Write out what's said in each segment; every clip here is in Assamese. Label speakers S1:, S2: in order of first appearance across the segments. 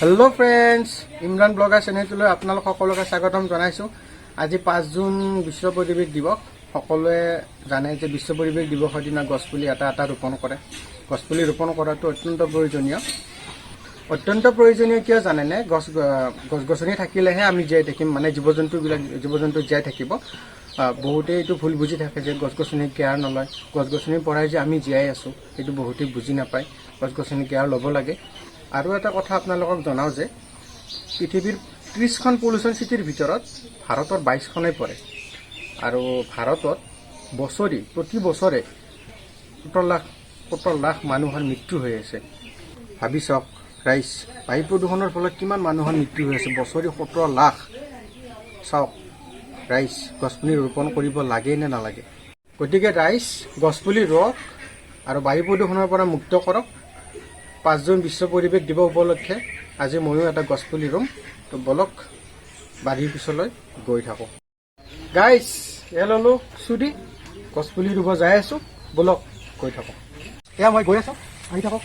S1: हेलो फ्रेंड्स इमरान ब्लगार चेनेलटोলৈ আপোনালোক সকলোকে স্বাগতম জনাইছো। আজি 5 জুন বিশ্ব পৰিৱেশ দিৱস। সকলোৱে জানে যে বিশ্ব পৰিৱেশ দিৱসৰ দিনা গছপুলি এটা ৰোপণ কৰে। গছপুলি ৰোপণ কৰাটো অত্যন্ত প্ৰয়োজনীয় কিয় জানেনে? গছগছনি থাকিলেহে আমি জীয়াই থাকিম, মানে জীৱ জন্তু জীয়াই থাকিব। বহুতে এইটো ভুল বুজি থাকে যে গছগছনি কেয়াৰ নলয়, গছগছনিৰ পৰাই যে আমি জীয়াই আছো এইটো বহুতে বুজি নাপায়। গছগছনি কেয়াৰ ল'ব লাগে। আৰু এটা কথা আপোনালোকক জনাও যে পৃথিৱীৰ 30খন পলিউশ্যন চিটিৰ ভিতৰত ভাৰতৰ 22খনেই পৰে। আৰু ভাৰতত প্ৰতি বছৰে 17 লাখ মানুহৰ মৃত্যু হৈ আছে। ভাবি চাওক ৰাইজ, বায়ু প্ৰদূষণৰ ফলত কিমান মানুহৰ মৃত্যু হৈ আছে, বছৰি 17 লাখ। চাওক ৰাইজ, গছপুলি ৰোপণ কৰিব লাগে নে নালাগে? গতিকে ৰাইজ, গছপুলি ৰোৱক আৰু বায়ু প্ৰদূষণৰ পৰা মুক্ত কৰক। 5 জুন বিশ্ব পৰিৱেশ দিৱস উপলক্ষে আজি ময়ো এটা গছপুলি ৰুম। তো বলক বাৰীৰ পিছলৈ গৈ থাকোঁ। গাইজ, এয়া ল'লো চুৰি, গছপুলি ৰুব যাই আছোঁ। বলক গৈ থাকোঁ। এয়া মই গৈ আছোঁ, আহি থাকক।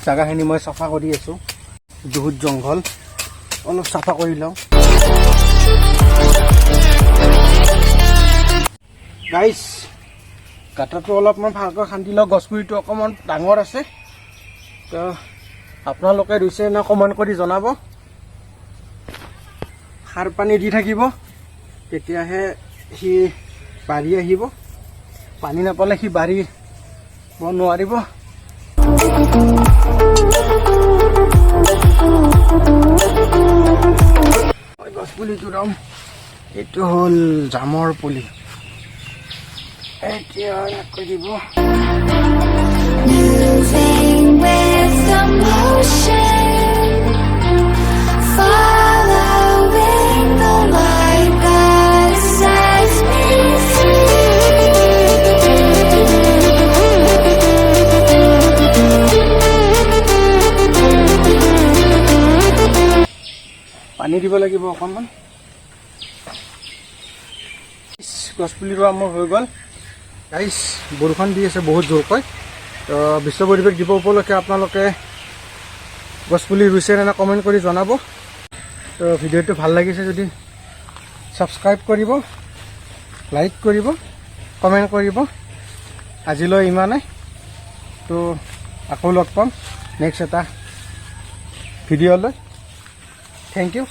S1: জাগাখিনি মই চাফা কৰি আছোঁ। বহুত জংঘল, অলপ চাফা কৰি লওঁ। গাইজ, গাঁতটো অলপমান ভালকৈ খান্দি লওঁ। গছপুলিটো অকণমান ডাঙৰ আছে, তো আপোনালোকে ৰুইছে নে কমেণ্ট কৰি জনাব। সাৰ পানী দি থাকিব, তেতিয়াহে সি বাঢ়ি আহিব। পানী নাপালে সি বাঢ়িব নোৱাৰিব। গছপুলিটো ৰুম, এইটো হ'ল জামৰ পুলি।
S2: Moving with the motion, following the light that sets me
S1: পানী দিব লাগিব অকণমান। গছপুলি ৰোৱা মোৰ হৈ গ'ল। গাইজ, বৰষুণ দি আছে বহুত জোৰকৈ। তো বিশ্ব পৰিৱেশ দিৱস উপলক্ষে আপোনালোকে গছপুলি ৰুইছে নে কমেণ্ট কৰি জনাব। তো ভিডিঅ'টো ভাল লাগিছে যদি ছাবস্ক্ৰাইব কৰিব, লাইক কৰিব, কমেণ্ট কৰিব। আজিলৈ ইমানেই। তো আকৌ লগ পাম নেক্সট এটা ভিডিঅ'লৈ। Thank U.